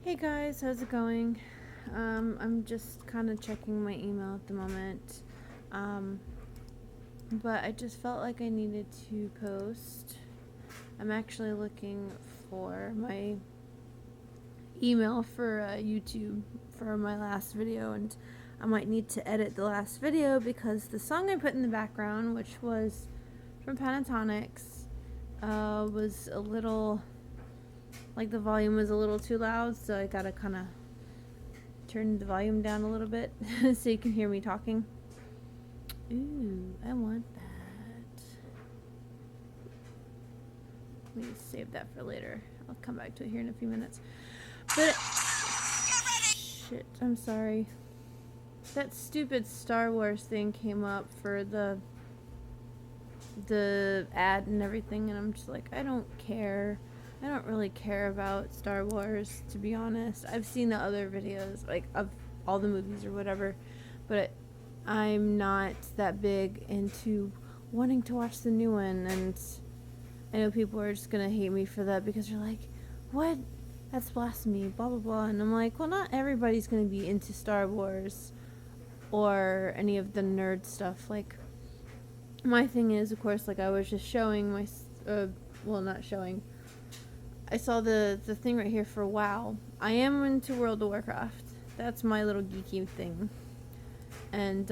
Hey guys, how's it going? I'm just kind of checking my email at the moment. Um, but I just felt like I needed to post. I'm actually looking for my email for YouTube for my last video, and I might need to edit the last video because the song I put in the background, which was from Pentatonix, was a little, like, the volume was a little too loud, so I gotta kind of turn the volume down a little bit so you can hear me talking. Ooh, I want that. Let me save that for later. I'll come back to it here in a few minutes. But shit, I'm sorry. That stupid Star Wars thing came up for the ad and everything, and I'm just like, I don't care. I don't really care about Star Wars, to be honest. I've seen the other videos, like, of all the movies or whatever, but I'm not that big into wanting to watch the new one, and I know people are just gonna hate me for that because they're like, what? That's blasphemy, blah blah blah. And I'm like, well, not everybody's gonna be into Star Wars or any of the nerd stuff. Like, my thing is, of course, like, I was just showing my, well, not showing, I saw the thing right here for WoW. I am into World of Warcraft. That's my little geeky thing. And,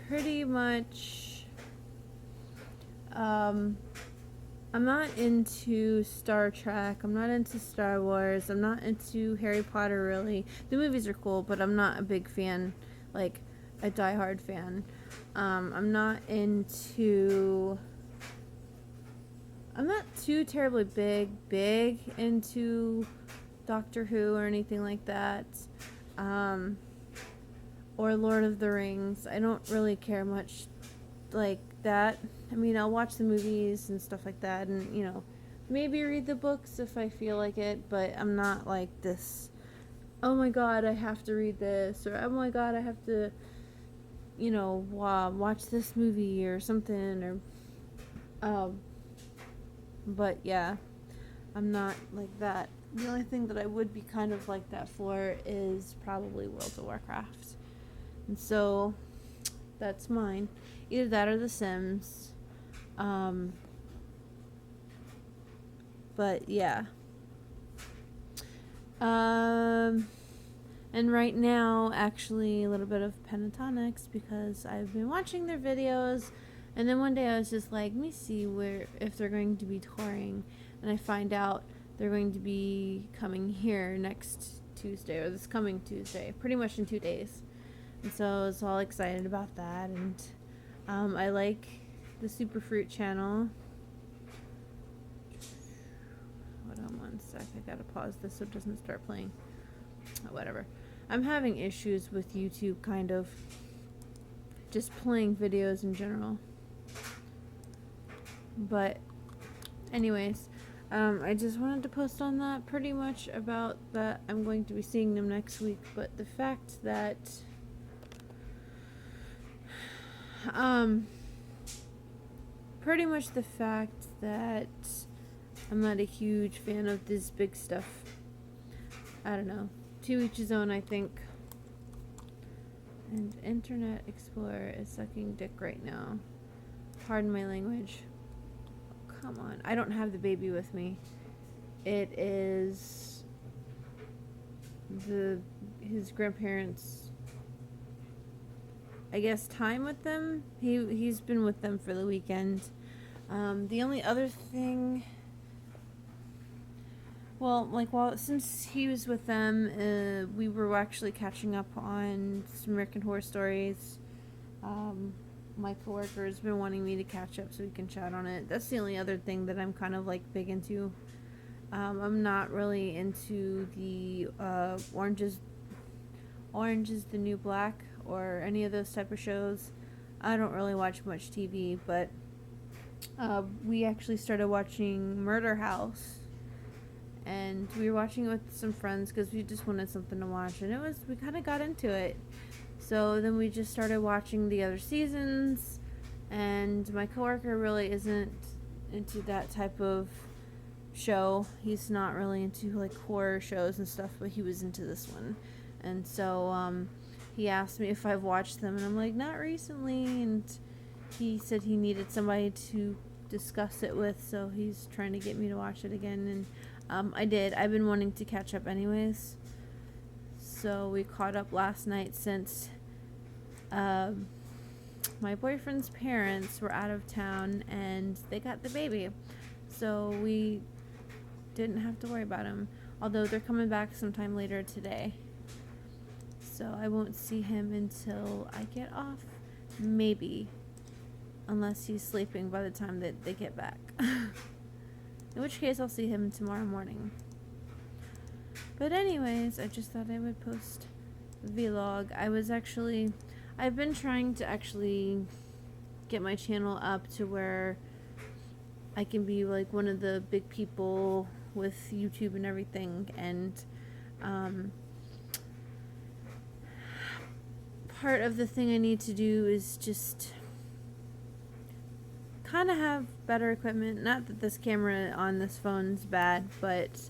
pretty much, I'm not into Star Trek. I'm not into Star Wars. I'm not into Harry Potter, really. The movies are cool, but I'm not a big fan, like, a diehard fan. I'm not too terribly big into Doctor Who or anything like that. Or Lord of the Rings. I don't really care much like that. I mean, I'll watch the movies and stuff like that, and, maybe read the books if I feel like it, but I'm not like this, oh my god, I have to read this, or oh my god, I have to, watch this movie or something, or, but yeah, I'm not like that. The only thing that I would be kind of like that for is probably World of Warcraft. And so, that's mine. Either that or The Sims. But yeah. And right now, actually, a little bit of Pentatonix because I've been watching their videos, and then one day I was just like, let me see if they're going to be touring, and I find out they're going to be coming here next Tuesday, or this coming Tuesday, pretty much in 2 days. And so I was all excited about that, and I like the Superfruit channel. Hold on one sec, I gotta pause this so it doesn't start playing. Oh, whatever. I'm having issues with YouTube, kind of. Just playing videos in general. But, anyways, I just wanted to post on that pretty much about that. I'm going to be seeing them next week, but the fact that pretty much the fact that I'm not a huge fan of this big stuff. I don't know. To each his own, I think. And Internet Explorer is sucking dick right now. Pardon my language. Oh, come on. I don't have the baby with me. It is his grandparents', I guess, time with them. He's been with them for the weekend. The only other thing, well, like, since he was with them, we were actually catching up on some American Horror Stories. My coworker has been wanting me to catch up so we can chat on it. That's the only other thing that I'm kind of, like, big into. I'm not really into the Orange is the New Black or any of those type of shows. I don't really watch much TV, but we actually started watching Murder House, and we were watching it with some friends because we just wanted something to watch, and we kind of got into it. So then we just started watching the other seasons, and my coworker really isn't into that type of show. He's not really into like horror shows and stuff, but he was into this one. And so he asked me if I've watched them, and I'm like, not recently. And he said he needed somebody to discuss it with, so he's trying to get me to watch it again. And I did. I've been wanting to catch up anyways. So we caught up last night since my boyfriend's parents were out of town and they got the baby. So we didn't have to worry about him. Although they're coming back sometime later today. So I won't see him until I get off. Maybe. Unless he's sleeping by the time that they get back. In which case I'll see him tomorrow morning. But anyways, I just thought I would post a vlog. I've been trying to actually get my channel up to where I can be like one of the big people with YouTube and everything. And part of the thing I need to do is just kind of have better equipment. Not that this camera on this phone's bad, but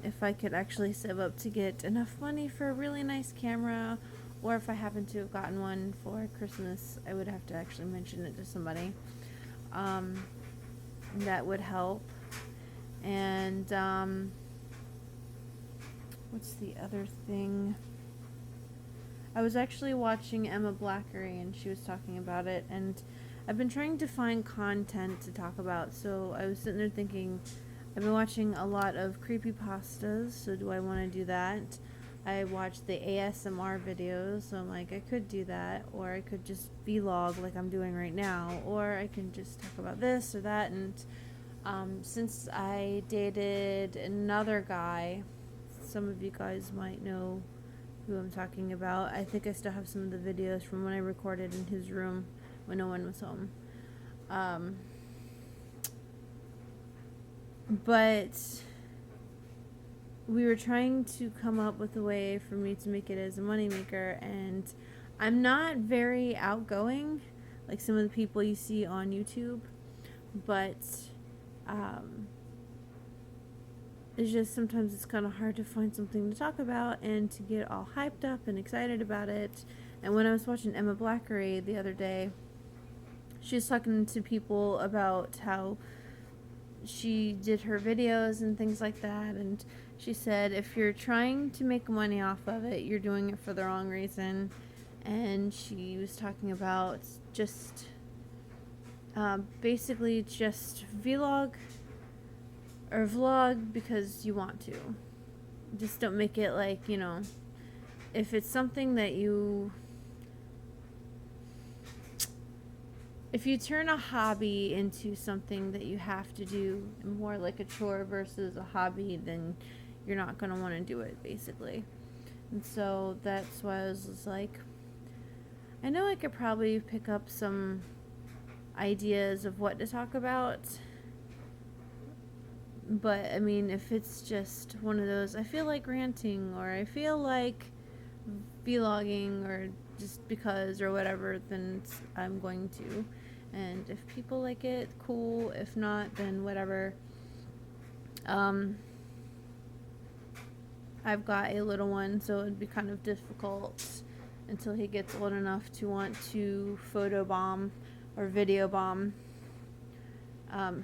if I could actually save up to get enough money for a really nice camera, or if I happen to have gotten one for Christmas, I would have to actually mention it to somebody. That would help. And what's the other thing? I was actually watching Emma Blackery, and she was talking about it, and I've been trying to find content to talk about. So I was sitting there thinking, I've been watching a lot of creepypastas, so do I want to do that? I watched the ASMR videos, so I'm like, I could do that, or I could just vlog like I'm doing right now, or I can just talk about this or that. And since I dated another guy, some of you guys might know who I'm talking about. I think I still have some of the videos from when I recorded in his room when no one was home. But we were trying to come up with a way for me to make it as a moneymaker, and I'm not very outgoing like some of the people you see on YouTube, but it's just sometimes it's kind of hard to find something to talk about and to get all hyped up and excited about it. And when I was watching Emma Blackery the other day, she was talking to people about how she did her videos and things like that, and she said if you're trying to make money off of it, you're doing it for the wrong reason. And she was talking about just basically just vlog because you want to. Just don't make it like, you know, if it's something that if you turn a hobby into something that you have to do more like a chore versus a hobby, then you're not going to want to do it, basically. And so that's why I was just like, I know I could probably pick up some ideas of what to talk about, but I mean, if it's just one of those, I feel like ranting, or I feel like vlogging, or just because or whatever, then I'm going to. And if people like it, cool. If not, then whatever. I've got a little one, so it'd be kind of difficult until he gets old enough to want to photobomb or video bomb.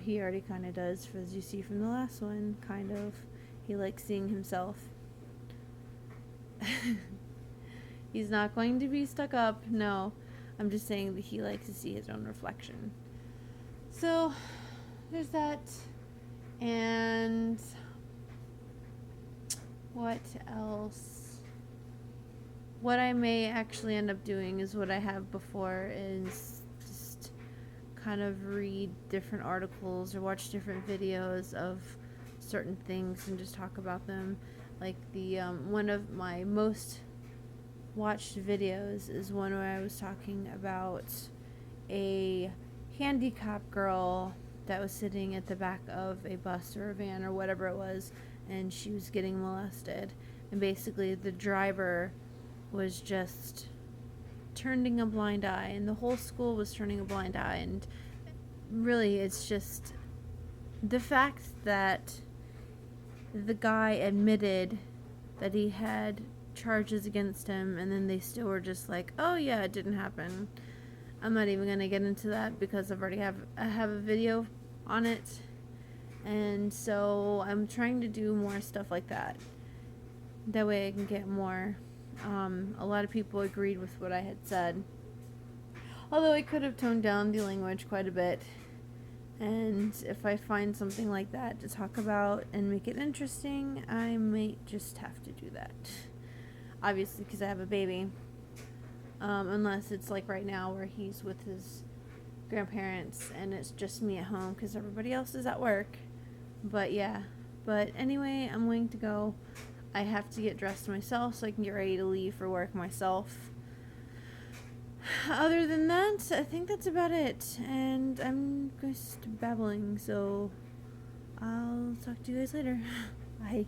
He already kind of does, as you see from the last one, kind of. He likes seeing himself. He's not going to be stuck up, no. I'm just saying that he likes to see his own reflection. So, there's that. And what else? What I may actually end up doing is what I have before, is just kind of read different articles or watch different videos of certain things and just talk about them. Like the one of my most watched videos is one where I was talking about a handicapped girl that was sitting at the back of a bus or a van or whatever it was, and she was getting molested, and basically the driver was just turning a blind eye, and the whole school was turning a blind eye. And really, it's just the fact that the guy admitted that he had charges against him, and then they still were just like, oh yeah, it didn't happen. I'm not even gonna get into that because I have a video on it, and so I'm trying to do more stuff like that. That way I can get more. A lot of people agreed with what I had said, although I could have toned down the language quite a bit. And if I find something like that to talk about and make it interesting, I might just have to do that. Obviously, because I have a baby. Unless it's like right now where he's with his grandparents and it's just me at home because everybody else is at work. But yeah. But anyway, I'm going to go. I have to get dressed myself so I can get ready to leave for work myself. Other than that, I think that's about it. And I'm just babbling, so I'll talk to you guys later. Bye.